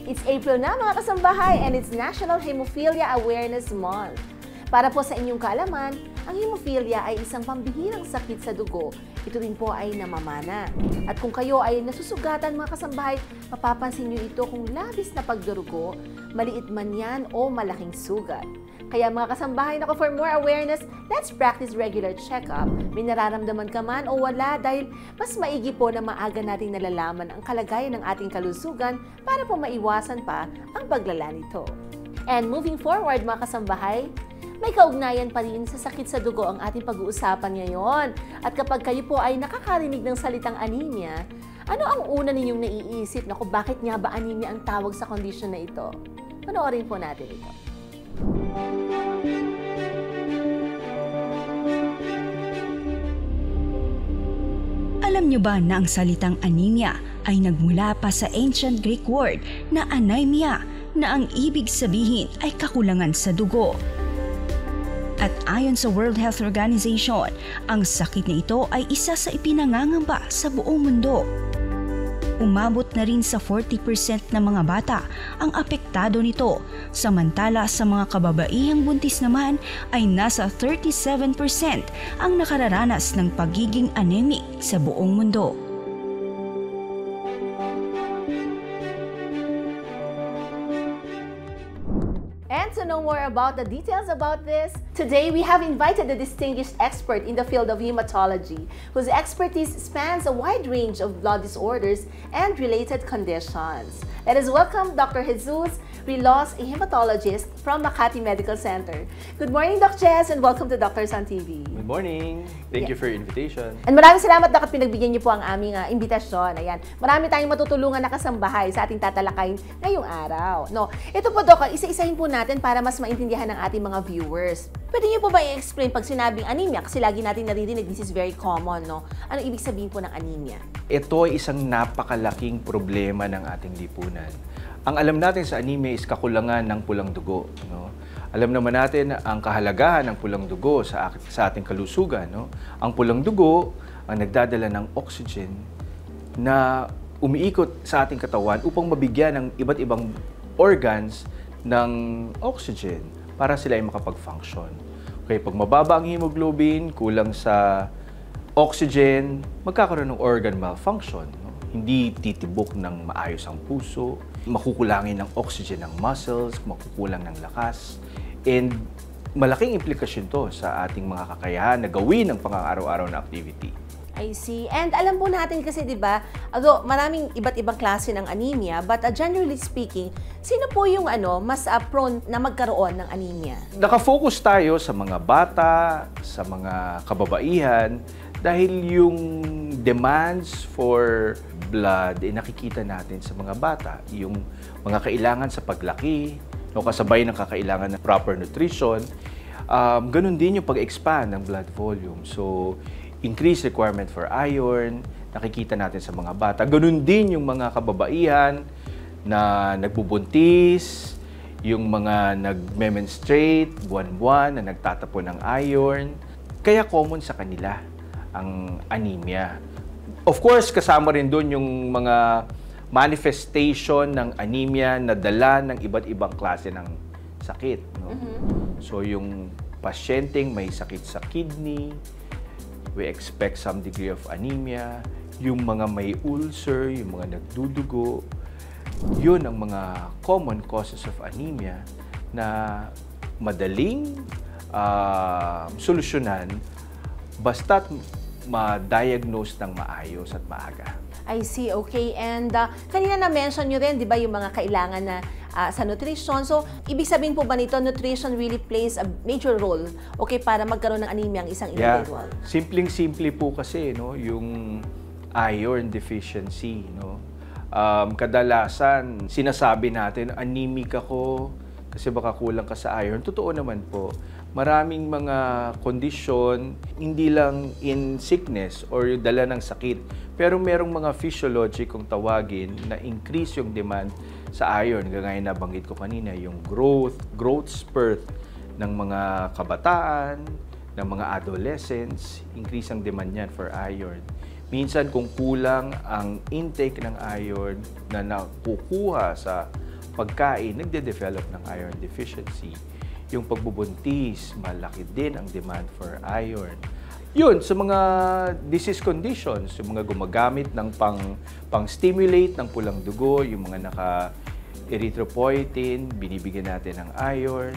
It's April na mga kasambahay and it's National Hemophilia Awareness Month. Para po sa inyong kaalaman, ang hemophilia ay isang pambihirang sakit sa dugo. Ito rin po ay namamana. At kung kayo ay nasusugatan mga kasambahay, mapapansin nyo ito kung labis na pagdurugo, maliit man yan o malaking sugat. Kaya mga kasambahay, for more awareness, let's practice regular check-up. May nararamdaman ka man o wala dahil mas maigi po na maaga nating nalalaman ang kalagayan ng ating kalusugan para po maiwasan pa ang paglala nito. And moving forward mga kasambahay, may kaugnayan pa rin sa sakit sa dugo ang ating pag-uusapan ngayon. At kapag kayo po ay nakakarinig ng salitang anemia, ano ang una ninyong naiisip na kung bakit nga ba anemia ang tawag sa kondisyon na ito? Panoorin po natin ito. Alam niyo ba na ang salitang anemia ay nagmula pa sa ancient Greek word na anaemia na ang ibig sabihin ay kakulangan sa dugo? At ayon sa World Health Organization, ang sakit na ito ay isa sa ipinangangamba sa buong mundo. Umabot na rin sa 40% ng mga bata ang apektado nito, samantala sa mga kababaihang buntis naman ay nasa 37% ang nakararanas ng pagiging anemic sa buong mundo. And to know more about the details about this, today we have invited a distinguished expert in the field of hematology, whose expertise spans a wide range of blood disorders and related conditions. Let us welcome Dr. Jesus Rilos, a hematologist from Makati Medical Center. Good morning, Doc Jess, and welcome to Doctors on TV. Good morning. Thank you for your invitation. And maraming salamat, Doc, at pinagbigyan niyo po ang aming imbitasyon. Ayan. Marami tayong matutulungan na kasambahay sa ating tatalakayin ngayong araw. No, ito po, Doc, isa-isahin po natin para mas maintindihan ng ating mga viewers. Pwede niyo po ba i-explain pag sinabing anemia? Kasi lagi natin naririnig, this is very common, no? Ano ibig sabihin po ng anemia? Ito ay isang napakalaking problema ng ating lipunan. Ang alam natin sa anemia is kakulangan ng pulang dugo. No? Alam naman natin ang kahalagahan ng pulang dugo sa ating kalusugan. No? Ang pulang dugo ang nagdadala ng oxygen na umiikot sa ating katawan upang mabigyan ng iba't ibang organs ng oxygen para sila ay makapag-function. Okay, pag mababa ang hemoglobin, kulang sa oxygen, magkakaroon ng organ malfunction. No? Hindi titibok ng maayos ang puso, makukulangin ng oxygen ng muscles, makukulang ng lakas, and malaking implikasyon to sa ating mga kakayahan na gawin ng pang-araw-araw na activity. I see. And alam po natin kasi, di ba, although maraming iba't ibang klase ng anemia, but generally speaking, sino po yung mas prone na magkaroon ng anemia? Nakafocus tayo sa mga bata, sa mga kababaihan, dahil yung demands for blood nakikita natin sa mga bata. Yung mga kailangan sa paglaki, kasabay ng kakailangan ng proper nutrition, ganun din yung pag-expand ng blood volume. So, increased requirement for iron, nakikita natin sa mga bata. Ganun din yung mga kababaihan na nagbubuntis, yung mga nagme-menstruate, buwan-buwan, na nagtatapon ng iron. Kaya common sa kanila ang anemia. Of course, kasama rin doon yung mga manifestation ng anemia na dala ng iba't ibang klase ng sakit. No? So, yung pasyenteng may sakit sa kidney, we expect some degree of anemia. Yung mga may ulcer, yung mga nagdudugo, yun ang mga common causes of anemia na madaling solusyonan basta't ma-diagnose ng maayos at maaga. I see, okay. And kanina na-mention nyo rin, di ba, yung mga kailangan na sa nutrition. So, ibig sabihin po ba nito, nutrition really plays a major role, okay, para magkaroon ng anemia ang isang individual? Yeah. Simpleng-simple po kasi, no, yung iron deficiency, no. Kadalasan, sinasabi natin, anemic ako kasi baka kulang ka sa iron. Totoo naman po. Maraming mga kondisyon, hindi lang in sickness or dala ng sakit, pero merong mga physiology kung tawagin na increase yung demand sa iron. Gaya na banggit ko kanina, yung growth spurt ng mga kabataan, ng mga adolescents, increase ang demand niyan for iron. Minsan kung kulang ang intake ng iron na nakukuha sa pagkain, nagde-develop ng iron deficiency. Yung pagbubuntis, malaki din ang demand for iron. Yun, sa mga disease conditions, yung mga gumagamit ng pang-stimulate ng pulang dugo, yung mga naka-erythropoietin, binibigyan natin ng iron.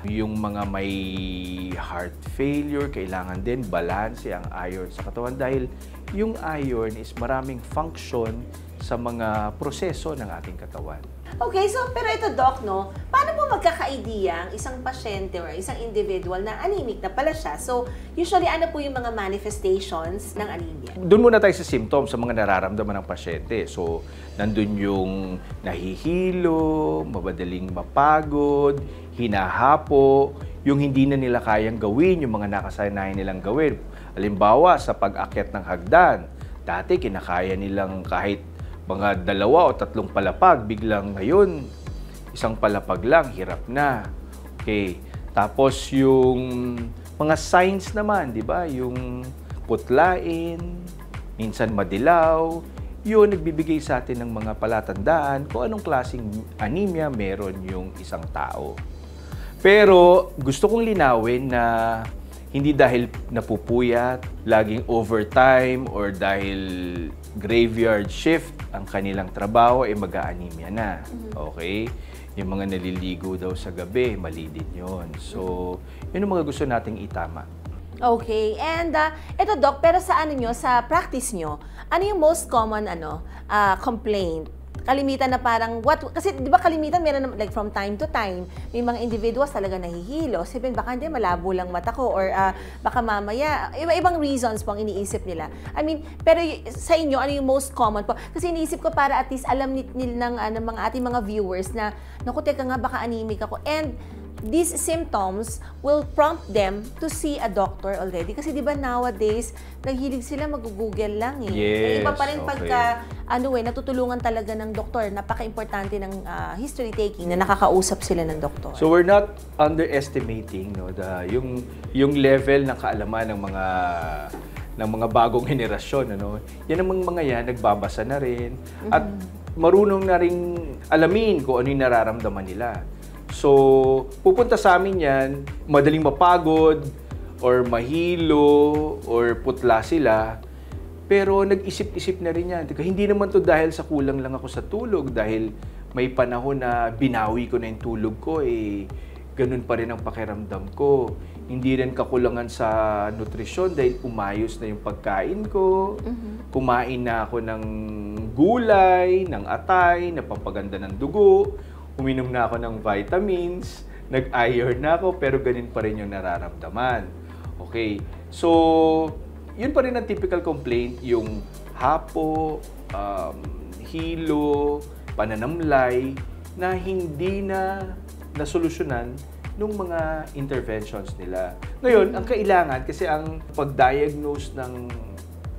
Yung mga may heart failure, kailangan din balanse ang iron sa katawan dahil yung iron is maraming function sa mga proseso ng ating katawan. Okay, so pero ito Doc, no? Paano po magkaka-idea ang isang pasyente or isang individual na anemic na pala siya? So, usually ano po yung mga manifestations ng anemia? Doon muna tayo sa symptoms, sa mga nararamdaman ng pasyente. So, nandun yung nahihilo, mabadaling mapagod, hinahapo, yung hindi na nila kayang gawin, yung mga nakasanayan nilang gawin. Halimbawa, sa pag-akyat ng hagdan, dati kinakaya nilang kahit mga 2 o 3 palapag, biglang ngayon, isang palapag lang, hirap na. Okay. Tapos yung mga signs naman, di ba? Yung putlain, minsan madilaw, yun nagbibigay sa atin ng mga palatandaan kung anong klaseng anemia meron yung isang tao. Pero gusto kong linawin na hindi dahil napupuyat, laging overtime, or dahil graveyard shift ang kanilang trabaho, ay mag-a-anemia na. Okay? Yung mga naliligo daw sa gabi, mali din yun. So, yun ang mga gusto nating itama. Okay, and ito Doc, pero sa ano nyo, sa practice nyo, ano yung most common complaint? Kalimitan na parang, kasi di ba kalimitan meron like from time to time, may mga individuals talaga nahihilo. Sipin, baka hindi, malabo lang mata ko, or baka mamaya, iba-ibang reasons po ang iniisip nila. I mean, pero sa inyo, ano yung most common po? Kasi iniisip ko para at least alam ng mga ating mga viewers na, naku, teka nga, baka anemic ako. And these symptoms will prompt them to see a doctor already. Kasi di ba nowadays, naghilig sila mag-google lang eh. Yes, iba pa rin okay. pagka, natutulungan talaga ng doktor. Napaka-importante ng history taking na nakakausap sila ng doktor. So we're not underestimating yung level ng kaalaman ng mga bagong henerasyon, Yan namang mga yan nagbabasa na rin at marunong na ring alamin kung ano yung nararamdaman nila. So, pupunta sa amin yan, madaling mapagod, or mahilo, or putla sila, pero nag-isip-isip na rin yan. Teka, hindi naman to dahil sa kulang lang ako sa tulog, dahil may panahon na binawi ko na yung tulog ko, ganun pa rin ang pakiramdam ko. Hindi rin kakulangan sa nutrisyon dahil umayos na yung pagkain ko, kumain na ako ng gulay, ng atay, napapaganda ng dugo, uminom na ako ng vitamins, nag-iron na ako, pero ganun pa rin yung nararamdaman. Okay, so yun pa rin ang typical complaint, yung hapo, hilo, pananamlay, na hindi na nasolusyonan nung mga interventions nila. Ngayon, ang kailangan, kasi ang pag-diagnose ng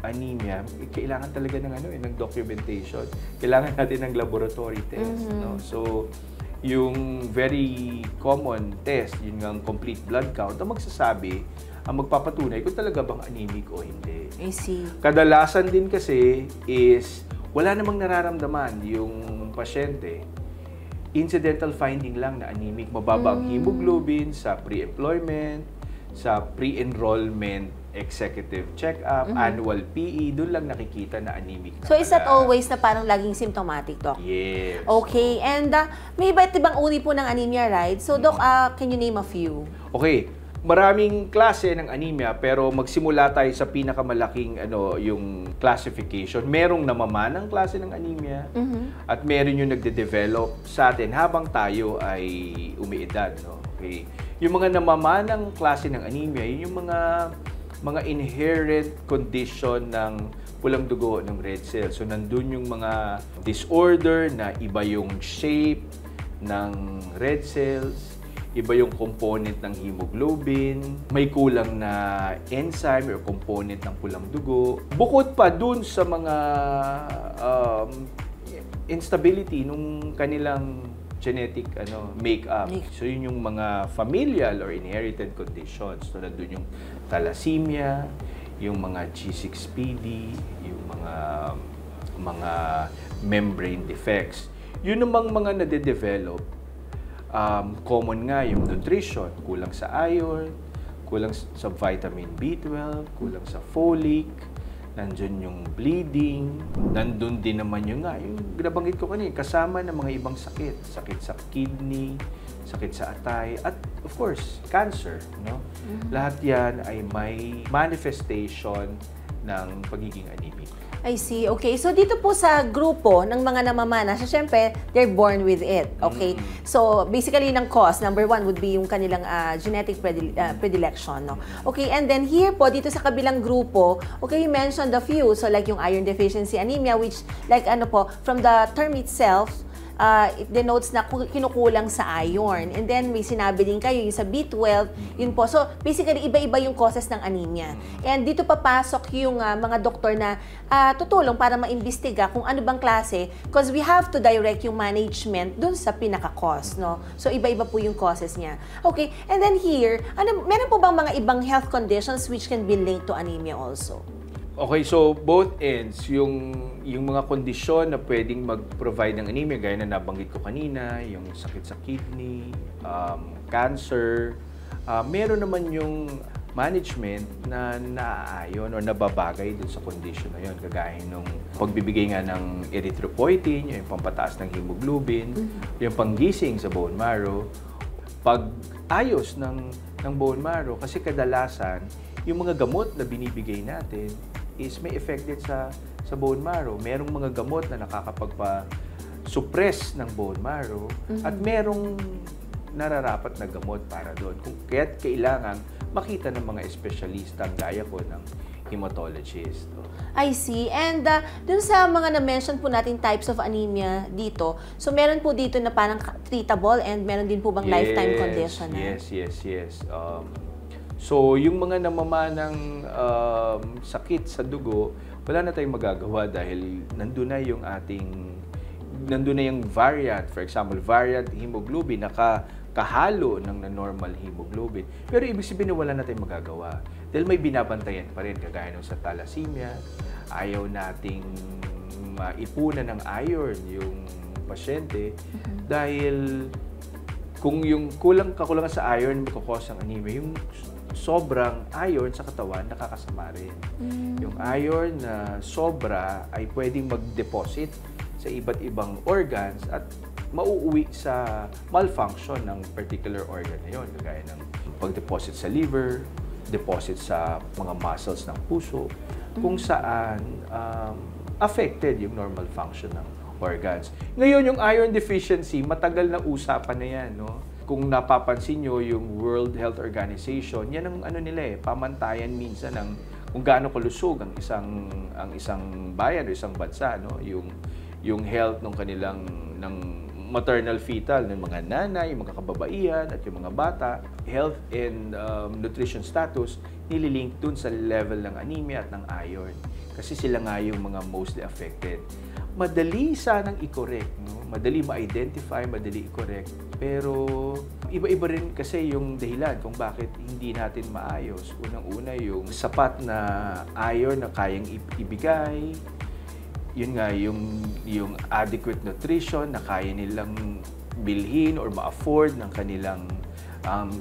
anemia, kailangan talaga ng documentation. Kailangan natin ng laboratory test. So, yung very common test, yun nga ang complete blood count, ang magsasabi, ang magpapatunay kung talaga bang anemic o hindi. I see. Kadalasan din kasi is wala namang nararamdaman yung pasyente. Incidental finding lang na anemic. Mababa ang hemoglobin sa pre-employment, sa pre-enrollment executive check-up, annual PE, doon lang nakikita na anemic na So, is that always na parang laging symptomatic, Doc? Yes. Okay, and may iba't ibang uri po ng anemia, right? So, Doc, can you name a few? Okay, maraming klase ng anemia, pero magsimula tayo sa pinakamalaking yung classification. Merong namamanang klase ng anemia at meron yung nagde-develop sa atin habang tayo ay umiidad, Okay. Yung mga namamanang klase ng anemia, yun yung mga inherent condition ng pulang dugo ng red cells. So, nandun yung mga disorder na iba yung shape ng red cells, iba yung component ng hemoglobin, may kulang na enzyme or component ng pulang dugo. Bukod pa dun sa mga instability nung kanilang genetic makeup. So yun yung mga familial or inherited conditions. So nandun yung thalassemia, yung mga G6PD, yung mga membrane defects. Yun namang mga nade-develop, common nga yung nutrition, kulang sa iron, kulang sa vitamin B12, kulang sa folic, nandun yung bleeding, nandun din naman yung nabanggit ko kanina, kasama ng mga ibang sakit sa kidney, sakit sa atay, at of course, cancer, no? Lahat yan ay may manifestation ng pagiging anemic. I see. Okay. So, dito po sa grupo ng mga namamana, so syempre, they're born with it. Okay? So, basically, ng cause, number one would be yung kanilang genetic predilection. No? Okay. And then, here po, dito sa kabilang grupo, okay, you mentioned a few. So, like yung iron deficiency anemia, which, like ano po, from the term itself, it denotes na kinukulang sa iron. And then, may sinabi din kayo yung sa B12, yun po. So, basically, iba-iba yung causes ng anemia. And dito papasok yung mga doktor na tutulong para maimbestiga kung ano bang klase, because we have to direct yung management dun sa pinaka-cause, no? So, iba-iba po yung causes niya. Okay, and then here, meron po bang mga ibang health conditions which can be linked to anemia also? Okay, so both ends, yung mga kondisyon na pwedeng mag-provide ng anemia, gaya na nabanggit ko kanina, yung sakit sa kidney, cancer, meron naman yung management na naaayon o nababagay dun sa kondisyon na yun, kagaya nung pagbibigay nga ng erythropoietin, yung pampataas ng hemoglobin, yung panggising sa bone marrow, pag-ayos ng bone marrow, kasi kadalasan, yung mga gamot na binibigay natin is may affected sa bone marrow. Merong mga gamot na nakakapagpa-suppress ng bone marrow at merong nararapat na gamot para doon. Kaya't kailangan makita ng mga espesyalista gaya ko ng hematologist. I see. And dun sa mga na-mention po nating types of anemia dito, so meron po dito na parang treatable and meron din po bang lifetime condition? Yes. So, yung mga namamanang sakit sa dugo, wala na tayong magagawa dahil nandun na yung variant. For example, variant hemoglobin, kahalo ng normal hemoglobin. Pero ibig sabihin na wala na tayong magagawa. Dahil may binabantayan pa rin, kagaya ng sa thalassemia, ayaw nating maipunan ng iron yung pasyente dahil kung yung kakulangan sa iron magkakos ng anemia, yung sobrang iron sa katawan nakakasama rin. Yung iron na sobra ay pwedeng mag-deposit sa iba't ibang organs at mauuwi sa malfunction ng particular organ na yun, kagaya ng pag-deposit sa liver, deposit sa mga muscles ng puso, kung saan affected yung normal function ng organs. Ngayon, yung iron deficiency, matagal na usapan na yan, no? Kung napapansin nyo, yung World Health Organization, yan ang pamantayan minsan ng kung gaano kalusog ang isang bayan o isang bansa, no? Yung health ng kanilang maternal fetal ng mga nanay, yung mga kababaihan at yung mga bata, health and nutrition status nililink dun sa level ng anemia at ng iron. Kasi sila nga yung mga mostly affected. Madali sanang i-correct, no? Madali ma-identify, madali i-correct. Pero iba-iba rin kasi yung dahilan kung bakit hindi natin maayos. Unang-una yung sapat na iron na kayang ibigay. Yun nga, yung adequate nutrition na kaya nilang bilhin or ma-afford ng kanilang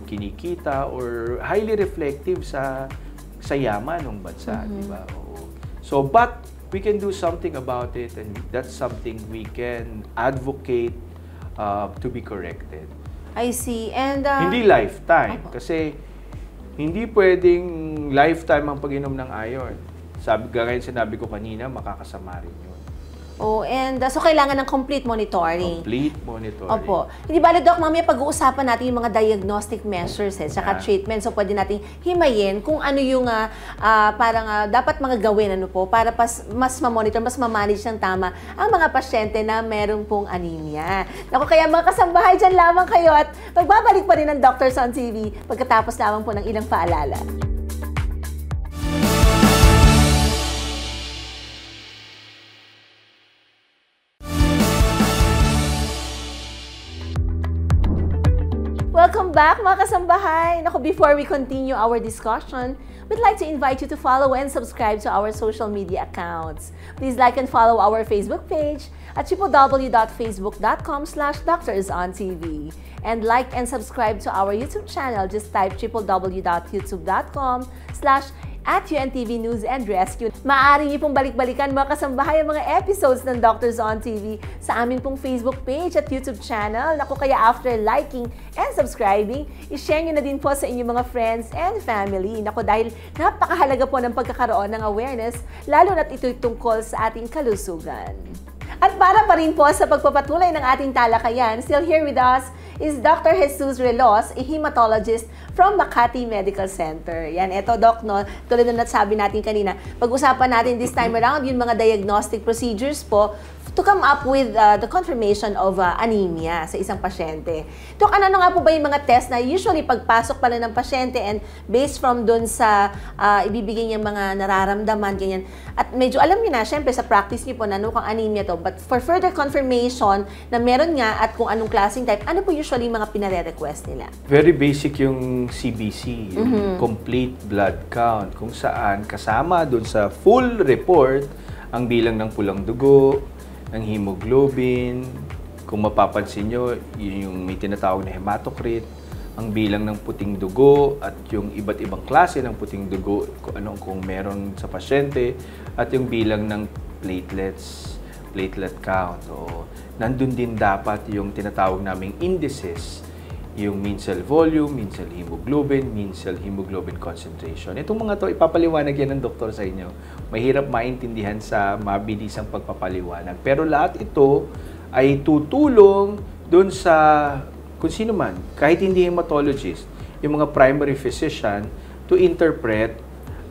kinikita or highly reflective sa yaman ng bansa, di ba? So, but we can do something about it, and that's something we can advocate to be corrected. I see. And hindi lifetime, kasi hindi pwedeng lifetime ang pag-inom ng iron. Gaya sinabi ko kanina, makakasama rin yun. Oh, and so kailangan ng complete monitoring. Complete monitoring. Opo. Hindi bale, Doc, mamaya pag-uusapan natin yung mga diagnostic measures saka treatment. So pwede nating himayin kung ano yung parang dapat mga gawin para mas ma-monitor, mas ma-manage ng tama ang mga pasyente na meron pong anemia. Naku, kaya mga kasambahay, dyan lamang kayo at magbabalik pa rin ng Doctors on TV pagkatapos lamang po ng ilang paalala. Welcome back mga kasambahay! Naku, before we continue our discussion, we'd like to invite you to follow and subscribe to our social media accounts. Please like and follow our Facebook page at www.facebook.com/doctorsontv. And like and subscribe to our YouTube channel. Just type www.youtube.com/@UNTV News and Rescue. Maaari niyo pong balik-balikan mga kasambahay ang mga episodes ng Doctors on TV sa amin pong Facebook page at YouTube channel. Naku, kaya after liking and subscribing, i-share niyo na din po sa inyong mga friends and family. Naku, dahil napakahalaga po ng pagkakaroon ng awareness, lalo na't ito'y tungkol sa ating kalusugan. At para pa rin po sa pagpapatuloy ng ating talakayan, still here with us is Dr. Jesus Relos, a hematologist from Makati Medical Center. Yan, eto Doc, no? Tulad na nasabi natin kanina, pag-usapan natin this time around yung mga diagnostic procedures po to come up with the confirmation of anemia sa isang pasyente. Doc, ano nga po ba yung mga test na usually pagpasok pala ng pasyente and based from dun sa ibibigay niyang mga nararamdaman, ganyan. At medyo alam niyo na, syempre sa practice niyo po na ano kang anemia to. But for further confirmation na meron nga at kung anong klaseng type, ano po usually mga pinare-request nila? Very basic yung CBC, yung complete blood count, kung saan kasama dun sa full report ang bilang ng pulang dugo, ng hemoglobin, kung mapapansin nyo, yung may tinatawag na hematocrit, ang bilang ng puting dugo at yung iba't ibang klase ng puting dugo kung meron sa pasyente at yung bilang ng platelet count. O, nandun din dapat yung tinatawag naming indices, yung mean cell volume, mean cell hemoglobin, mean cell hemoglobin concentration. Itong mga to, ipapaliwanag yan ng doktor sa inyo. Mahirap maintindihan sa mabilisang pagpapaliwanag. Pero lahat ito ay tutulong dun sa kung sino man, kahit hindi hematologist, yung mga primary physician to interpret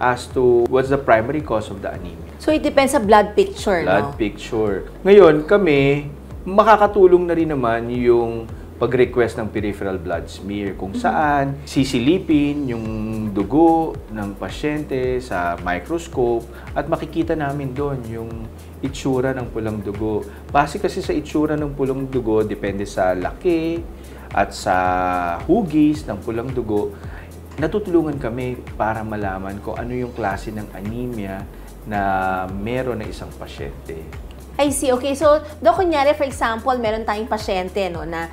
as to what's the primary cause of the anemia. So it depends sa blood picture, Blood picture. Ngayon, kami, makakatulong na rin naman yung pag-request ng peripheral blood smear kung saan sisilipin yung dugo ng pasyente sa microscope at makikita namin doon yung itsura ng pulang dugo. Base kasi sa itsura ng pulang dugo, depende sa laki at sa hugis ng pulang dugo, natutulungan kami para malaman kung ano yung klase ng anemia na meron ng isang pasyente. I see. Okay, so, Dok, kunyari, for example, meron tayong pasyente, no, na,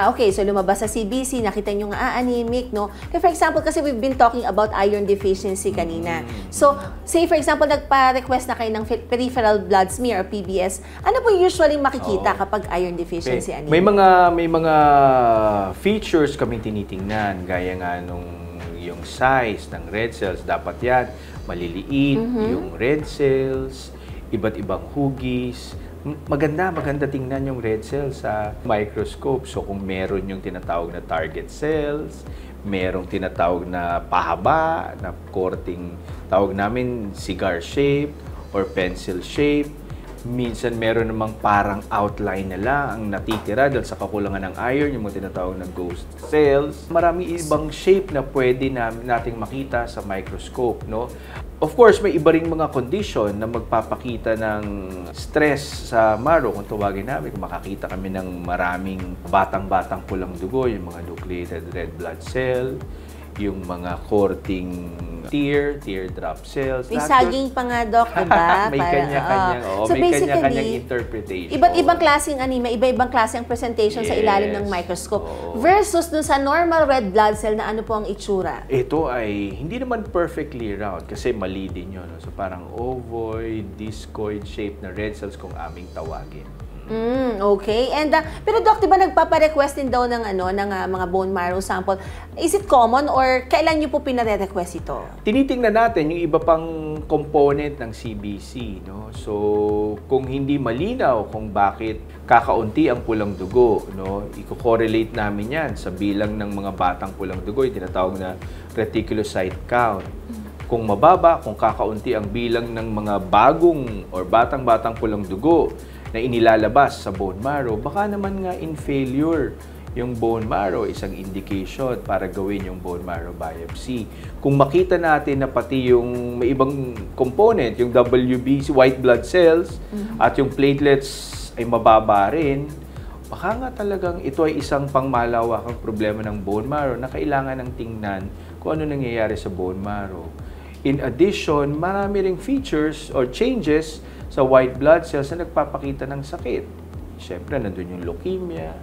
okay, so lumabas sa CBC, nakita nyo nga, anemic, no? Kaya, for example, kasi we've been talking about iron deficiency kanina. So, say, for example, nagpa-request na kayo ng peripheral blood smear or PBS, ano po usually makikita kapag iron deficiency anemia? May mga features kaming tinitingnan, gaya nga nung yung size ng red cells, dapat yan, maliliit, yung red cells, iba't ibang hugis. Maganda tingnan yung red cells sa microscope. So kung meron yung tinatawag na target cells, merong tinatawag na pahaba, na korting, tawag namin cigar shape or pencil shape. Minsan meron namang parang outline na lang ang natitira dahil sa kakulangan ng iron, yung mga tinatawag na ghost cells. Maraming ibang shape na pwede nating makita sa microscope, no? Of course, may iba ring mga condition na magpapakita ng stress sa marrow, kung tawagin namin, kung makakita kami ng maraming batang-batang pulang dugo, yung mga nucleated red blood cell, yung mga korting teardrop cells. May saging pa nga, Doc, diba? May kanya-kanyang, so may basically, kanya-kanyang interpretation. Iba't ibang klaseng anemia, iba-ibang klaseng presentation sa ilalim ng microscope versus dun sa normal red blood cell na ano po ang itsura. Ito ay hindi naman perfectly round kasi mali din yun. No? So parang ovoid, discoid shape na red cells kung aming tawagin. Okay. And pero Doc, 'di ba nagpapa-request din daw ng mga bone marrow sample? Is it common or kailan niyo po pinare-request ito? Tinitingnan natin yung iba pang component ng CBC, no? So, kung hindi malinaw kung bakit kakaunti ang pulang dugo, no? I-correlate namin 'yan sa bilang ng mga batang pulang dugo, yung tinatawag na reticulocyte count. Kung mababa, kung kakaunti ang bilang ng mga bagong or batang-batang pulang dugo na inilalabas sa bone marrow, baka naman nga in failure yung bone marrow, isang indication para gawin yung bone marrow biopsy. Kung makita natin na pati yung may ibang component, yung WBC, white blood cells, at yung platelets ay mababa rin, baka nga talagang ito ay isang pangmalawakang problema ng bone marrow na kailangan ng tingnan kung ano nangyayari sa bone marrow. In addition, marami ring features or changes sa white blood cells na nagpapakita ng sakit. Siyempre, nandun yung leukemia,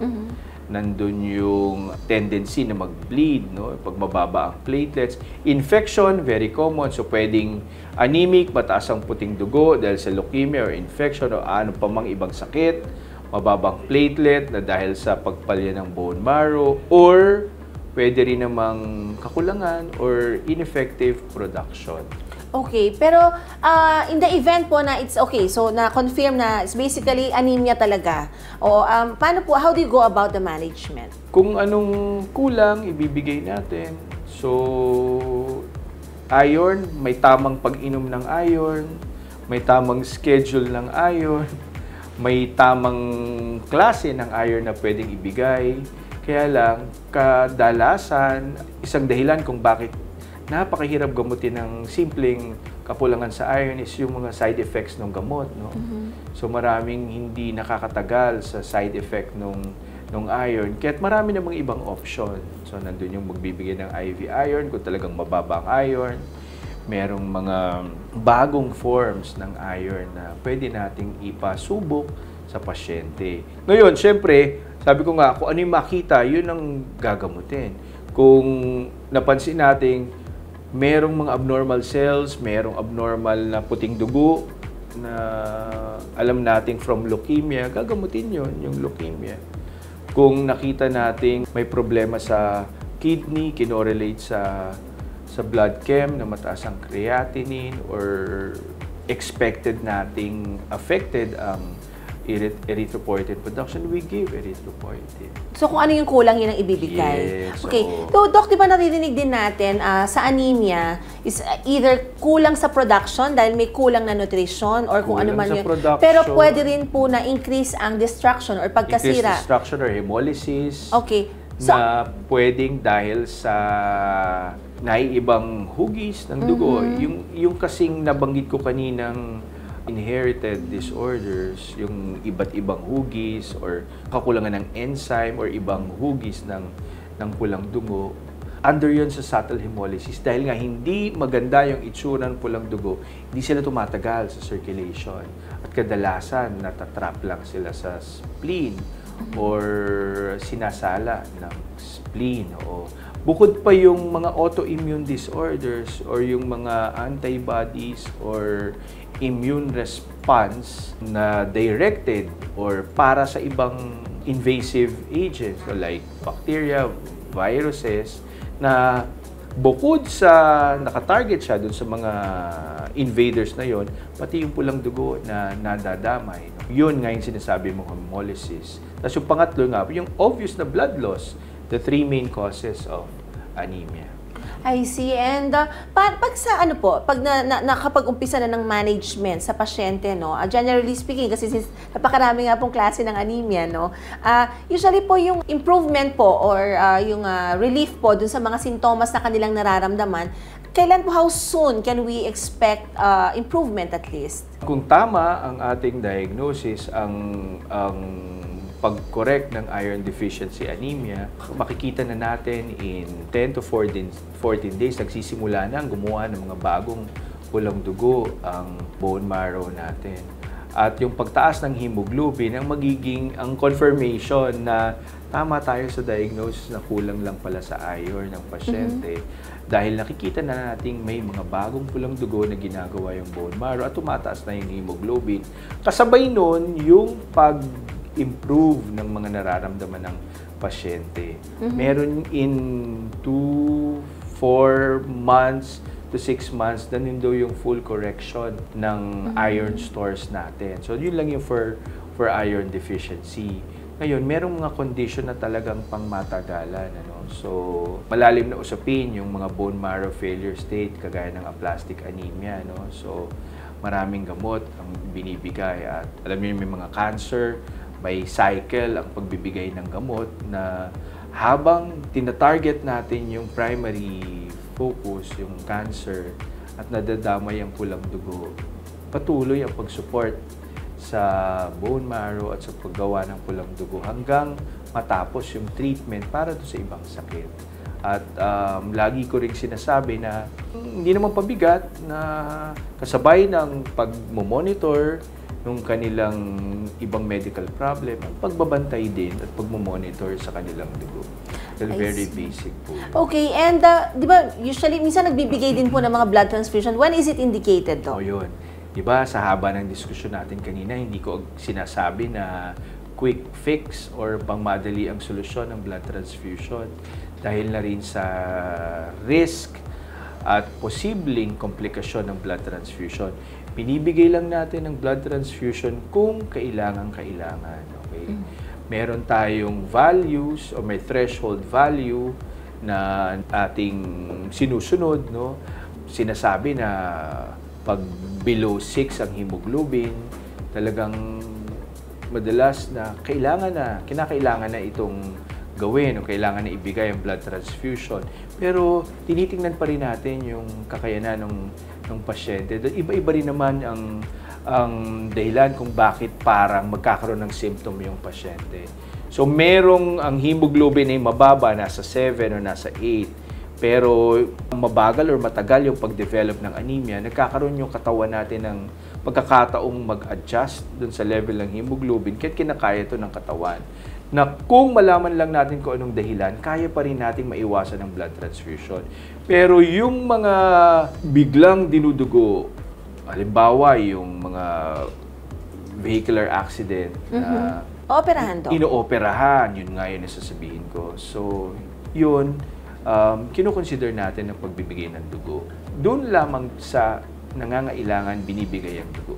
nandun yung tendency na mag-bleed, no? Pag mababa ang platelets. Infection, very common. So, pwedeng anemic, mataas ang puting dugo dahil sa leukemia or infection o ano pa mang ibang sakit. Mababang platelet na dahil sa pagpalya ng bone marrow or pwede rin namang kakulangan or ineffective production. Okay, pero in the event po na it's okay, so na-confirm na it's basically anemia talaga. O paano po, how do you go about the management? Kung anong kulang, ibibigay natin. So, iron, may tamang pag-inom ng iron, may tamang schedule ng iron, may tamang klase ng iron na pwedeng ibigay. Kaya lang, kadalasan, isang dahilan kung bakit napakahirap gamutin ng simpleng kakulangan sa iron is yung mga side effects ng gamot, no? So maraming hindi nakakatagal sa side effect nung iron. Kaya't marami namang ibang option. So nandun yung magbibigay ng IV iron kung talagang mababa ang iron. Merong mga bagong forms ng iron na pwede nating ipasubok sa pasyente. Ngayon, syempre, sabi ko nga, kung ano yung makita, yun ang gagamutin. Kung napansin natin, merong mga abnormal cells, merong abnormal na puting dugo na alam nating from leukemia, gagamutin yun, yung leukemia. Kung nakita nating may problema sa kidney, kinorelate sa blood chem na mataas ang creatinine or expected nating affected ang erythropoietin production, we give erythropoietin. So kung ano yung kulang, yun ang ibibigay. Yes, Okay. oo. So, Doc, di ba naririnig din natin sa anemia is either kulang sa production dahil may kulang na nutrition or kung ano Kulang man sa yun. production. Pero pwede rin po na increase ang destruction or Increased pagkasira. destruction or hemolysis. Okay. So, Na pwedeng dahil sa naiibang hugis ng dugo. Yung kasing nabanggit ko kaninang inherited disorders, yung iba't ibang hugis or kakulangan ng enzyme or ibang hugis ng pulang dugo, under yun sa subtle hemolysis. Dahil nga hindi maganda yung itsura ng pulang dugo, hindi sila tumatagal sa circulation. At kadalasan, natatrap lang sila sa spleen or sinasala ng spleen. O bukod pa yung mga autoimmune disorders or yung mga antibodies or immune response na directed or para sa ibang invasive agents like bacteria, viruses, na bukod sa nakatarget siya dun sa mga invaders na yon, pati yung pulang dugo na nadadamay. Yun nga yung sinasabi mo, hemolysis. Tapos yung pangatlo nga, yung obvious na blood loss, the three main causes of anemia. I see. And pag sa ano po, pag nakapag-umpisa na ng management sa pasyente, no, generally speaking, kasi since napakarami nga pong klase ng anemia, no, usually po yung improvement po or yung relief po dun sa mga sintomas na kanilang nararamdaman, kailan po, how soon can we expect improvement at least? Kung tama ang ating diagnosis, ang pag-correct ng iron deficiency anemia, makikita na natin in 10 to 14 days, nagsisimula na ang gumawa ng mga bagong pulang dugo ang bone marrow natin. At yung pagtaas ng hemoglobin ang confirmation na tama tayo sa diagnosis na kulang lang pala sa iron ng pasyente. Dahil nakikita na natin may mga bagong pulang dugo na ginagawa yung bone marrow at tumataas na yung hemoglobin. Kasabay nun, yung pag-improve ng mga nararamdaman ng pasyente. Meron in 2-4 months to 6 months, ganun daw yung full correction ng iron stores natin. So, yun lang yung for iron deficiency. Ngayon, merong mga condition na talagang pangmatagalan. So, malalim na usapin yung mga bone marrow failure state, kagaya ng aplastic anemia. So, maraming gamot ang binibigay. At alam niyo, may mga cancer, may cycle ang pagbibigay ng gamot na habang tinatarget natin yung primary focus, yung cancer, at nadadamay ang pulang dugo, patuloy ang pag-support sa bone marrow at sa paggawa ng pulang dugo hanggang matapos yung treatment para doon sa ibang sakit. At lagi ko rin sinasabi na hindi naman pabigat na kasabay ng pag-monitor ng kanilang ibang medical problem, ang pagbabantay din at pag-monitor sa kanilang dugo. Very basic po. Okay, and di ba usually, minsan nagbibigay din po ng mga blood transfusion. When is it indicated, Doc? O yun. Di ba, sa haba ng diskusyon natin kanina, hindi ko sinasabi na quick fix or pangmadali ang solusyon ng blood transfusion dahil na rin sa risk at posibleng komplikasyon ng blood transfusion. Binibigay lang natin ng blood transfusion kung kailangan-kailangan. Okay? Meron tayong values o may threshold value na ating sinusunod. No? Sinasabi na pag below 6 ang hemoglobin, talagang madalas na kinakailangan na itong gawin o kailangan na ibigay ang blood transfusion. Pero tinitingnan pa rin natin yung kakayanan ng pasyente. Iba-iba rin naman ang dahilan kung bakit parang magkakaroon ng symptom yung pasyente. So merong ang hemoglobin ay mababa, nasa 7 o nasa 8. Pero mabagal or matagal yung pag-develop ng anemia, nagkakaroon yung katawan natin ng pagkakataong mag-adjust dun sa level ng hemoglobin kahit kinakaya ito ng katawan. Na kung malaman lang natin kung anong dahilan, kaya pa rin nating maiwasan ng blood transfusion. Pero yung mga biglang dinudugo, halimbawa yung mga vehicular accident na Ooperahan, Doc? inooperahan, yun nga yun ang sasabihin ko. So, yun, kinukonsider natin ang pagbibigay ng dugo. Doon lamang sa nangangailangan binibigay ang dugo.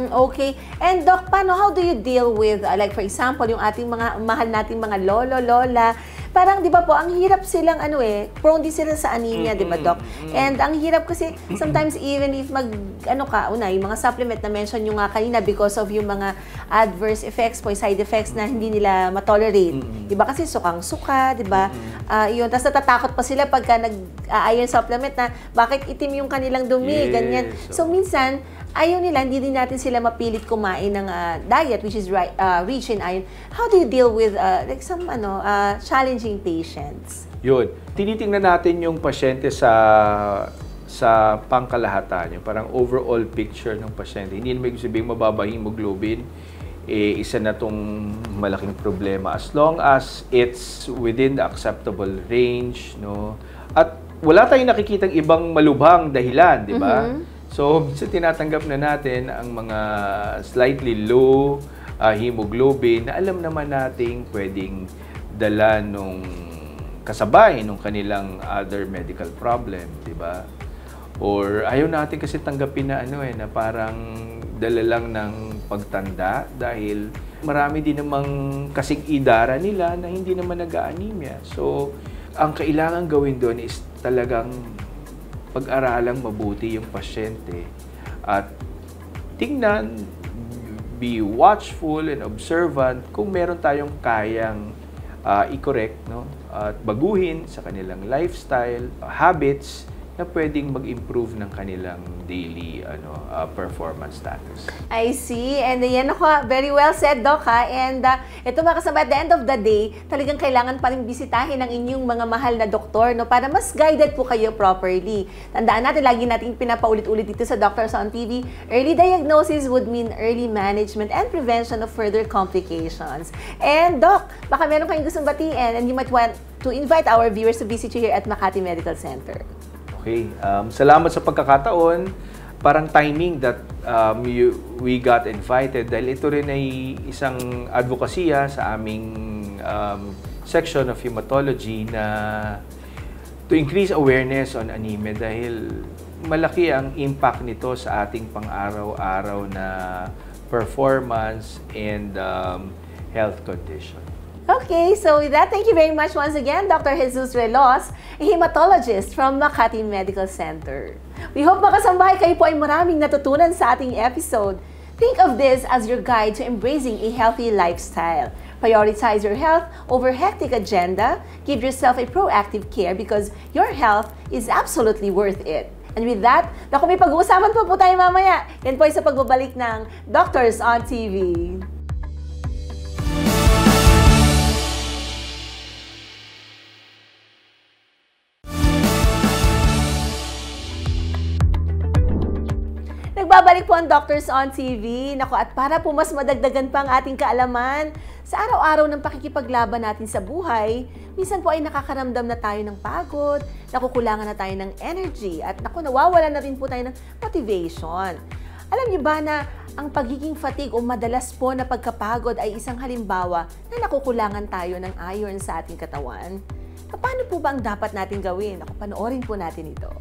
Okay. And Doc, how do you deal with, like for example, yung ating mga mahal nating mga lolo, lola, parang di ba po, ang hirap silang prone din sila sa anemia, di ba, Doc? And ang hirap kasi, sometimes even if yung mga supplement na mention nyo nga kanina because of yung mga adverse effects po, side effects na hindi nila matolerate. Di ba kasi sukang-suka, di ba? Yun, tapos natatakot pa sila pagka nag-iron supplement na bakit itim yung kanilang dumi, ganyan. So minsan, ayaw nila, hindi din natin sila mapilit kumain ng diet which is rich in iron. How do you deal with like some challenging patients? Yun. Tinitingnan natin yung pasyente sa pangkalahatan, yung parang overall picture ng pasyente. Hindi naman sabihin mababa hemoglobin, isa na tong malaking problema. As long as it's within the acceptable range, no? At wala tayong nakikitang ibang malubhang dahilan, di ba? So, tinatanggap na natin ang mga slightly low hemoglobin na alam naman nating pwedeng dala nung kasabay nung kanilang other medical problem, di ba? Or ayaw natin kasi tanggapin na na parang dala lang ng pagtanda dahil marami din namang kasing idara nila na hindi naman nag-anemia. So, ang kailangan gawin doon is talagang pag-aralang mabuti yung pasyente at tingnan, be watchful and observant kung meron tayong kayang i-correct, no? At baguhin sa kanilang lifestyle, habits na pwedeng mag-improve ng kanilang daily performance status. I see. And yan ako, very well said, Doc, ha? And ito mga kasama, at the end of the day, talagang kailangan pa rin bisitahin ang inyong mga mahal na doktor, no? Para mas guided po kayo properly. Tandaan natin, lagi natin pinapaulit-ulit dito sa Doctors on TV, early diagnosis would mean early management and prevention of further complications. And Doc, baka meron kayong gustong batiin and you might want to invite our viewers to visit you here at Makati Medical Center. Okay. Salamat sa pagkakataon. Parang timing that we got invited dahil ito rin ay isang advokasya sa aming section of hematology na to increase awareness on anemia dahil malaki ang impact nito sa ating pang-araw-araw na performance and health condition. Okay, so with that, thank you very much once again, Dr. Jesus Relos, a hematologist from Makati Medical Center. We hope makasambahay kayo po ay maraming natutunan sa ating episode. Think of this as your guide to embracing a healthy lifestyle. Prioritize your health over hectic agenda. Give yourself a proactive care because your health is absolutely worth it. And with that, naku, may pag-uusapan po tayo mamaya. Yan po ay sa pagbabalik ng Doctors on TV. Nagbabalik po ang Doctors on TV. Naku, at para po mas madagdagan pa ang ating kaalaman sa araw-araw ng pakikipaglaban natin sa buhay, minsan po ay nakakaramdam na tayo ng pagod, nakukulangan na tayo ng energy, at naku, nawawala na rin po tayo ng motivation. Alam niyo ba na ang pagiging fatigue o madalas po na pagkapagod ay isang halimbawa na nakukulangan tayo ng iron sa ating katawan? Paano po ba ang dapat natin gawin? Naku, panoorin po natin ito.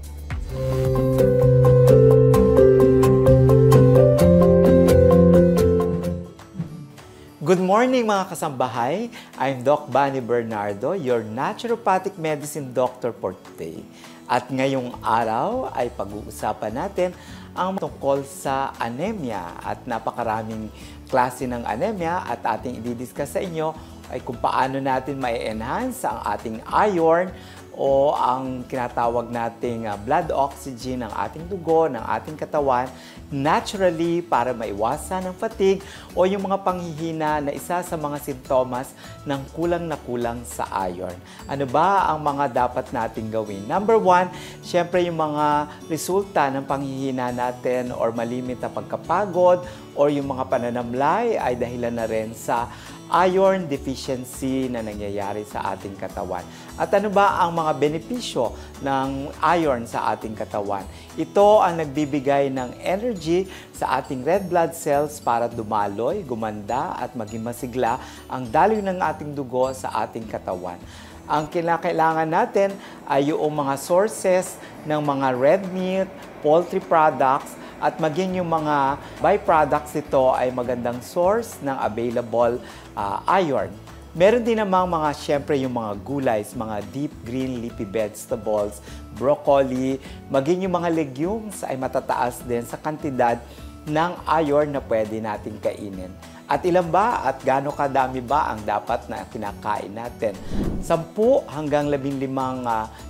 Good morning mga kasambahay! I'm Doc Bunny Bernardo, your naturopathic medicine doctor for today. At ngayong araw ay pag-uusapan natin ang tungkol sa anemia at napakaraming klase ng anemia at ating i-discuss sa inyo ay kung paano natin ma-enhance ang ating iron o ang kinatawag nating blood oxygen ng ating dugo, ng ating katawan, naturally para maiwasan ang fatigue o yung mga panghihina na isa sa mga sintomas ng kulang na kulang sa iron. Ano ba ang mga dapat nating gawin? Number one, syempre yung mga resulta ng panghihina natin or malimit na pagkapagod or yung mga pananamlay ay dahilan na rin sa iron deficiency na nangyayari sa ating katawan. At ano ba ang mga benepisyo ng iron sa ating katawan? Ito ang nagbibigay ng energy sa ating red blood cells para dumaloy, gumanda at maging masigla ang daloy ng ating dugo sa ating katawan. Ang kailangan natin ay yung mga sources ng mga red meat, poultry products, at maging yung mga byproducts nito ay magandang source ng available iron. Meron din namang syempre yung mga gulays, mga deep green leafy vegetables, broccoli, maging yung mga legumes ay matataas din sa kantidad ng iron na pwede nating kainin. At ilan ba at gaano kadami ba ang dapat na kinakain natin? 10 hanggang 15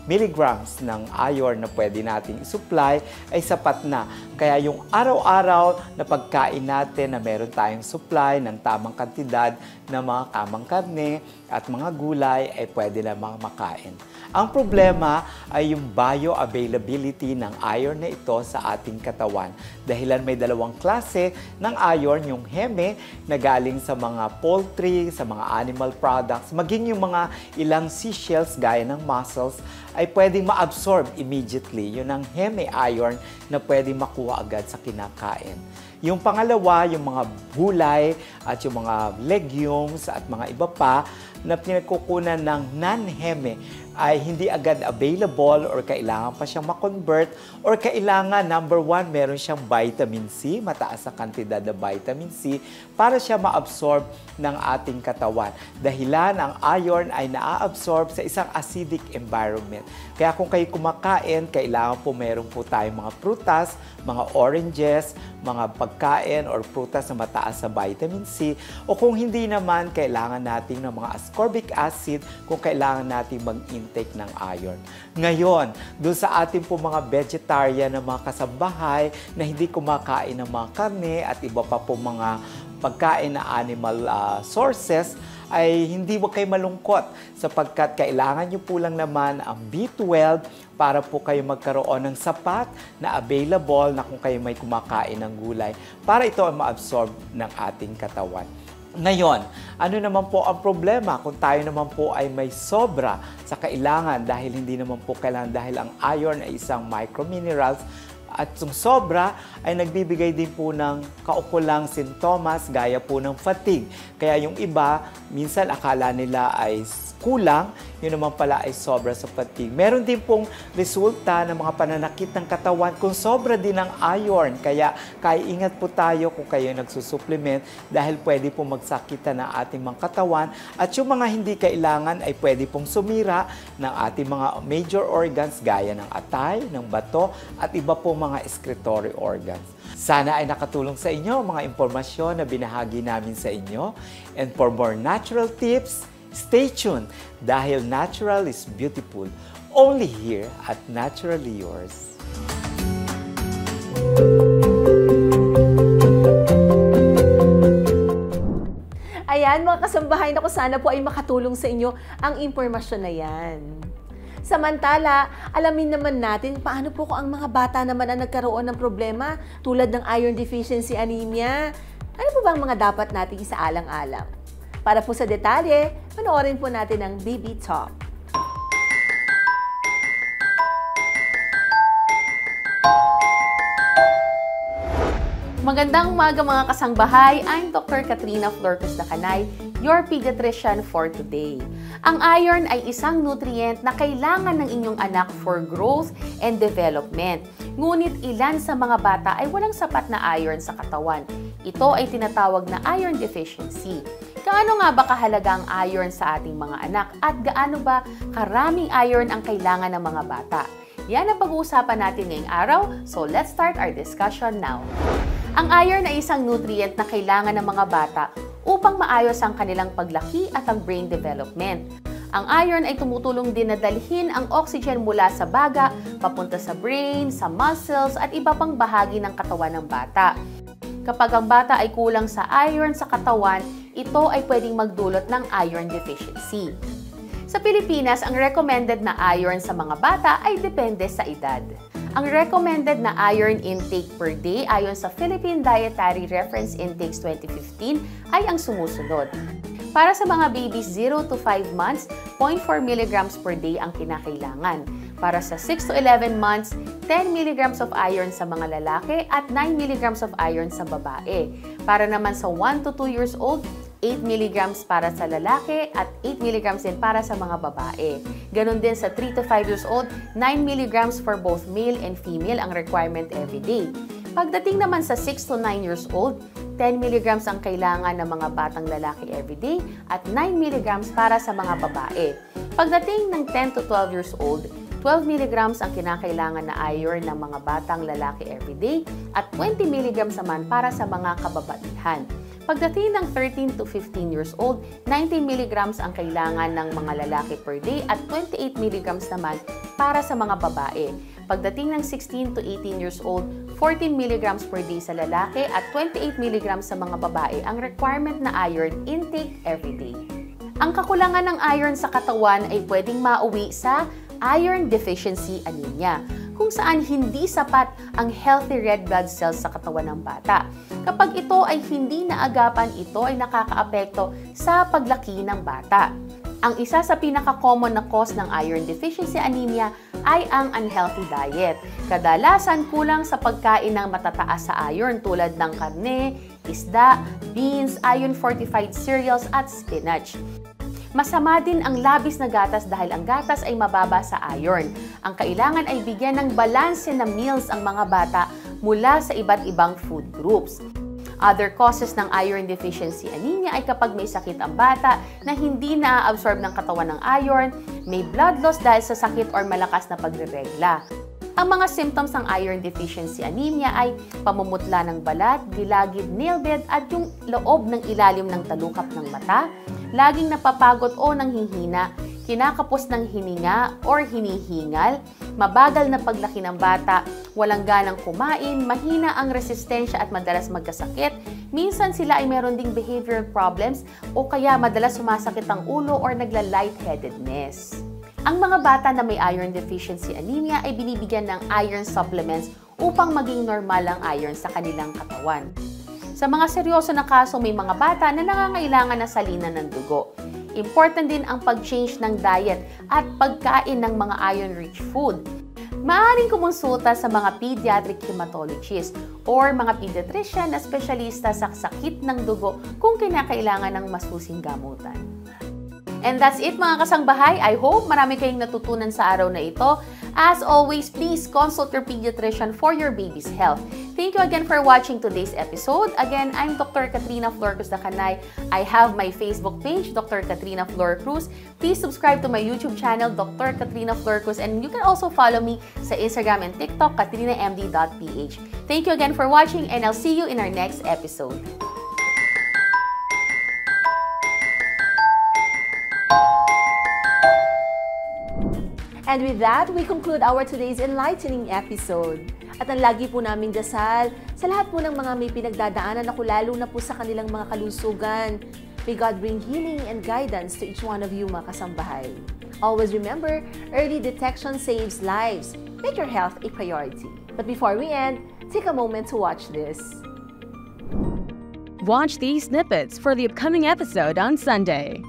milligrams ng iron na pwede nating isupply ay sapat na. Kaya yung araw-araw na pagkain natin na meron tayong supply ng tamang kantidad ng mga kamang karne at mga gulay ay pwede lamang makain. Ang problema ay yung bioavailability ng iron na ito sa ating katawan. Dahilan may dalawang klase ng iron, yung heme na galing sa mga poultry, sa mga animal products, maging yung mga ilang seashells gaya ng mussels ay pwedeng ma-absorb immediately. Yun ang heme iron na pwedeng makuha agad sa kinakain. Yung pangalawa, yung mga gulay at yung mga legumes at mga iba pa na pinagkukunan ng non-heme ay hindi agad available or kailangan pa siyang ma-convert or kailangan, number one, meron siyang vitamin C, mataas na kantidad na vitamin C para siya ma-absorb ng ating katawan. Dahilan, ang iron ay na-absorb sa isang acidic environment. Kaya kung kayo kumakain, kailangan po meron po tayong mga prutas, mga oranges, mga pagkain or prutas na mataas sa vitamin C o kung hindi naman, kailangan natin ng mga ascorbic acid kung kailangan natin mag-intake ng iron. Ngayon, doon sa ating po mga vegetarian na mga kasambahay na hindi kumakain ng mga karne at iba pa po mga pagkain na animal sources, ay hindi wag kayo malungkot sapagkat kailangan nyo po lang naman ang B12 para po kayo magkaroon ng sapat na available na kung kayo may kumakain ng gulay para ito ay ma-absorb ng ating katawan. Ngayon, ano naman po ang problema kung tayo naman po ay may sobra sa kailangan dahil hindi naman po kailangan dahil ang iron ay isang microminerals at yung sobra ay nagbibigay din po ng kaukulang sintomas gaya po ng fatigue. Kaya yung iba, minsan akala nila ay kulang, yun naman pala ay sobra sa fatigue. Meron din pong resulta ng mga pananakit ng katawan kung sobra din ng iron. Kaya ingat po tayo kung kayo nagsusupplement dahil pwede pong magsakitan ng ating mga katawan. At yung mga hindi kailangan ay pwede pong sumira ng ating mga major organs gaya ng atay, ng bato at iba pong mga excretory organs. Sana ay nakatulong sa inyo mga impormasyon na binahagi namin sa inyo. And for more natural tips, stay tuned dahil natural is beautiful. Only here at Naturally Yours. Ayan mga kasambahay, naku sana po ay makatulong sa inyo ang impormasyon na yan. Samantala, alamin naman natin paano po kung ang mga bata naman ang nagkaroon ng problema tulad ng iron deficiency anemia. Ano po ba ang mga dapat nating isaalang-alang? Para po sa detalye, panoorin po natin ang BB Talk. Magandang umaga mga kasangbahay. I'm Dr. Katrina Florcos Dacanay, your pediatrician for today. Ang iron ay isang nutrient na kailangan ng inyong anak for growth and development. Ngunit ilan sa mga bata ay walang sapat na iron sa katawan. Ito ay tinatawag na iron deficiency. Gaano nga ba kahalaga ang iron sa ating mga anak at gaano ba karaming iron ang kailangan ng mga bata? Yan ang pag-uusapan natin ngayong araw, so let's start our discussion now. Ang iron ay isang nutrient na kailangan ng mga bata upang maayos ang kanilang paglaki at ang brain development. Ang iron ay tumutulong din na dalhin ang oxygen mula sa baga, papunta sa brain, sa muscles at iba pang bahagi ng katawan ng bata. Kapag ang bata ay kulang sa iron sa katawan, ito ay pwedeng magdulot ng iron deficiency. Sa Pilipinas, ang recommended na iron sa mga bata ay depende sa edad. Ang recommended na iron intake per day ayon sa Philippine Dietary Reference Intakes 2015 ay ang sumusunod. Para sa mga babies 0 to 5 months, 0.4 mg per day ang kinakailangan. Para sa 6 to 11 months, 10 mg of iron sa mga lalaki at 9 mg of iron sa babae. Para naman sa 1 to 2 years old, 8 mg para sa lalaki at 8 mg din para sa mga babae. Ganon din sa 3 to 5 years old, 9 mg for both male and female ang requirement every day. Pagdating naman sa 6 to 9 years old, 10 mg ang kailangan ng mga batang lalaki every day at 9 mg para sa mga babae. Pagdating ng 10 to 12 years old, 12 mg ang kinakailangan na iron ng mga batang lalaki every day at 20 mg naman para sa mga kababaihan. Pagdating ng 13 to 15 years old, 19 mg ang kailangan ng mga lalaki per day at 28 mg naman para sa mga babae. Pagdating ng 16 to 18 years old, 14 mg per day sa lalaki at 28 mg sa mga babae ang requirement na iron intake every day. Ang kakulangan ng iron sa katawan ay pwedeng mauwi sa iron deficiency anemia, kung saan hindi sapat ang healthy red blood cells sa katawan ng bata. Kapag ito ay hindi naagapan, ito ay nakakaapekto sa paglaki ng bata. Ang isa sa pinaka-common na cause ng iron deficiency anemia ay ang unhealthy diet. Kadalasan kulang sa pagkain ng matataas sa iron tulad ng karne, isda, beans, iron-fortified cereals at spinach. Masama din ang labis na gatas dahil ang gatas ay mababa sa iron. Ang kailangan ay bigyan ng balanse na meals ang mga bata mula sa iba't ibang food groups. Other causes ng iron deficiency anemia ay kapag may sakit ang bata na hindi na-absorb ng katawan ng iron, may blood loss dahil sa sakit or malakas na pagreregla. Ang mga symptoms ng iron deficiency anemia ay pamumutla ng balat, gilagid, nailbed at yung loob ng ilalim ng talukap ng mata, laging napapagod o nanghihina, kinakapos ng hininga or hinihingal, mabagal na paglaki ng bata, walang ganang kumain, mahina ang resistensya at madalas magkasakit. Minsan sila ay meron ding behavioral problems o kaya madalas sumasakit ang ulo or nagla-lightheadedness. Ang mga bata na may iron deficiency anemia ay binibigyan ng iron supplements upang maging normal ang iron sa kanilang katawan. Sa mga seryoso na kaso, may mga bata na nangangailangan na salinan ng dugo. Important din ang pag-change ng diet at pagkain ng mga iron-rich food. Maaaring kumonsulta sa mga pediatric hematologist or mga pediatrician na espesyalista sa sakit ng dugo kung kinakailangan ng masusing gamutan. And that's it mga kasangbahay. I hope marami kayong natutunan sa araw na ito. As always, please consult your pediatrician for your baby's health. Thank you again for watching today's episode. Again, I'm Dr. Katrina Florcos Dacanay. I have my Facebook page, Dr. Katrina Flor Cruz. Please subscribe to my YouTube channel, Dr. Katrina Flor Cruz. And you can also follow me sa Instagram and TikTok, katrinamd.ph. Thank you again for watching and I'll see you in our next episode. And with that, we conclude our today's enlightening episode. At ang lagi po naming dasal sa lahat po ng mga may pinagdadaanan ako, lalo na po sa kanilang mga kalusugan. May God bring healing and guidance to each one of you, mga kasambahay. Always remember, early detection saves lives. Make your health a priority. But before we end, take a moment to watch this. Watch these snippets for the upcoming episode on Sunday.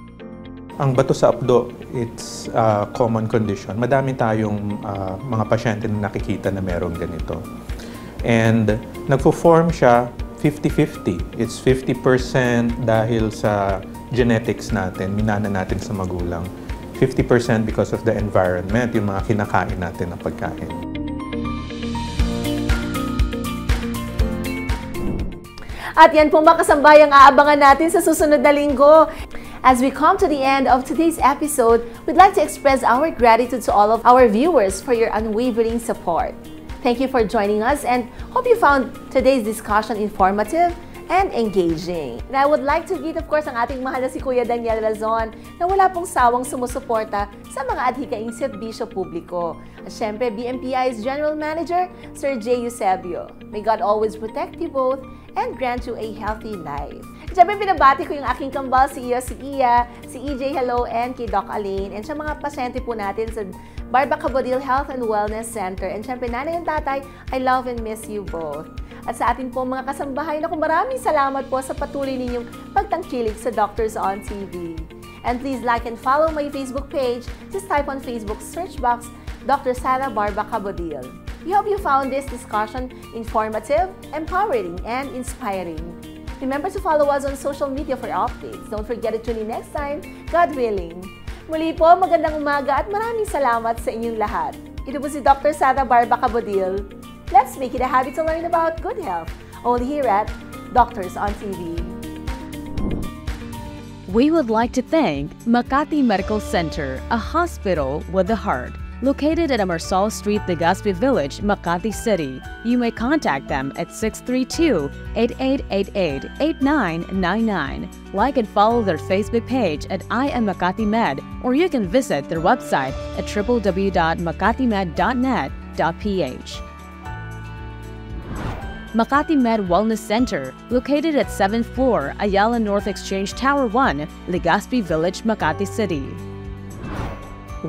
Ang bato sa apdo, it's a common condition. Madami tayong mga pasyente na nakikita na meron ganito. And nagpo-form siya 50-50. It's 50% dahil sa genetics natin, minana natin sa magulang. 50% because of the environment, yung mga kinakain natin na pagkain. At yan po mga kasambahay ang aabangan natin sa susunod na linggo. As we come to the end of today's episode, we'd like to express our gratitude to all of our viewers for your unwavering support. Thank you for joining us and hope you found today's discussion informative and engaging. And I would like to greet, of course, ang ating mahal na si Kuya Daniel Razon na wala pong sawang sumusuporta sa mga adhikaing serbisyo publiko. At syempre, BMPI's General Manager, Sir J. Eusebio. May God always protect you both and grant you a healthy life. Siyempre, pinabati ko yung aking kambal, si Iya, si EJ Hello, and kay Doc Alain, and sa mga pasyente po natin sa Barba Cabodil Health and Wellness Center. And siyempre, nanay and tatay, I love and miss you both. At sa atin po mga kasambahay, naku, maraming salamat po sa patuloy ninyong pagtangkilik sa Doctors on TV. And please like and follow my Facebook page. Just type on Facebook's search box, Dr. Sara Barba Cabodil. We hope you found this discussion informative, empowering, and inspiring. Remember to follow us on social media for updates. Don't forget to tune in next time, God willing. Muli po, magandang umaga at maraming salamat sa inyong lahat. Ito po si Dr. Sara Barba Cabodil. Let's make it a habit to learn about good health, only here at Doctors on TV. We would like to thank Makati Medical Center, a hospital with a heart. Located at Amarsal Street, Legazpi Village, Makati City. You may contact them at 632-8888-8999. Like and follow their Facebook page at I Am Makati Med, or you can visit their website at www.makatimed.net.ph. Makati Med Wellness Center, located at 7th floor, Ayala North Exchange Tower 1, Legazpi Village, Makati City.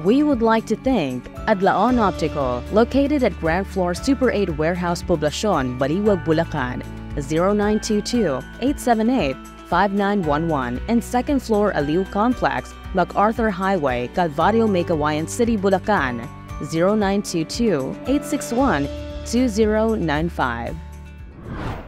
We would like to thank Adlaon Optical, located at ground floor Super 8 Warehouse Poblacion, Baliwag, Bulacan, 0922-878-5911, and second floor Aliw Complex, MacArthur Highway, Calvario, Meycauayan City, Bulacan, 0922-861-2095.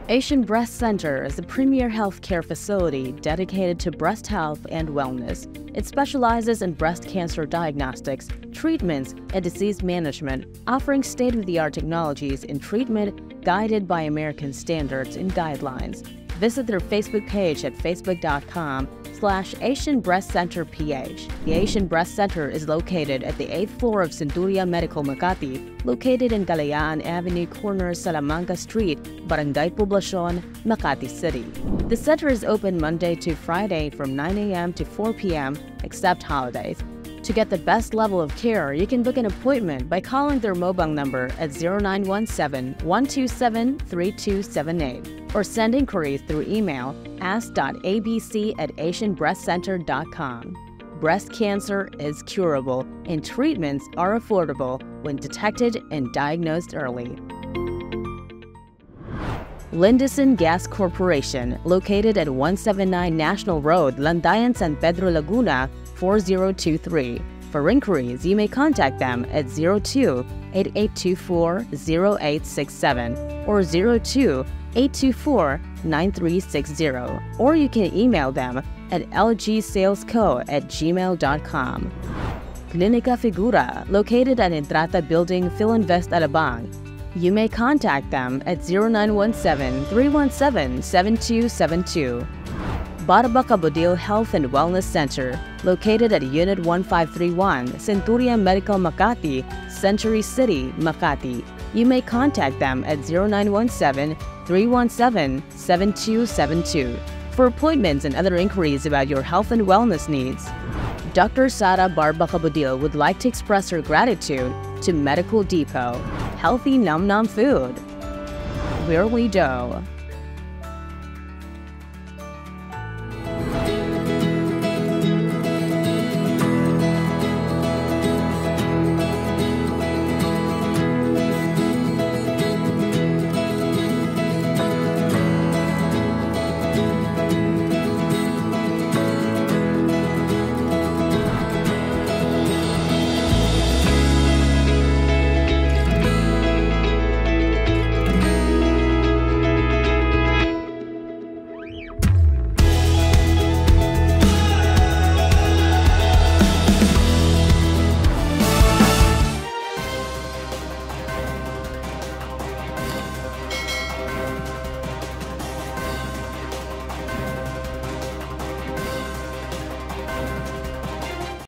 Asian Breast Center is a premier healthcare facility dedicated to breast health and wellness. It specializes in breast cancer diagnostics, treatments, and disease management, offering state-of-the-art technologies in treatment guided by American standards and guidelines. Visit their Facebook page at facebook.com/Asian Breast Center PH. The Asian Breast Center is located at the 8th floor of Centuria Medical Makati, located in Kalayaan Avenue, corner Salamanca Street, Barangay Poblacion, Makati City. The center is open Monday to Friday from 9 a.m. to 4 p.m. except holidays. To get the best level of care, you can book an appointment by calling their mobile number at 0917-127-3278 or send inquiries through email ask.abc@asianbreastcenter.com. Breast cancer is curable and treatments are affordable when detected and diagnosed early. Lindison Gas Corporation, located at 179 National Road, Landayan, San Pedro, Laguna, 4023. For inquiries, you may contact them at 02-8824-0867 or 02-824-9360, or you can email them at lgsalesco@gmail.com. Clinica Figura, located at Entrata Building, Philinvest, Alabang. You may contact them at 0917-317-7272. Barba Cabodil Health and Wellness Center, located at Unit 1531, Centuria Medical Makati, Century City, Makati. You may contact them at 0917-317-7272 for appointments and other inquiries about your health and wellness needs. Dr. Sara Barba Cabodil would like to express her gratitude to Medical Depot. healthy num-num food. Weirdly Dough.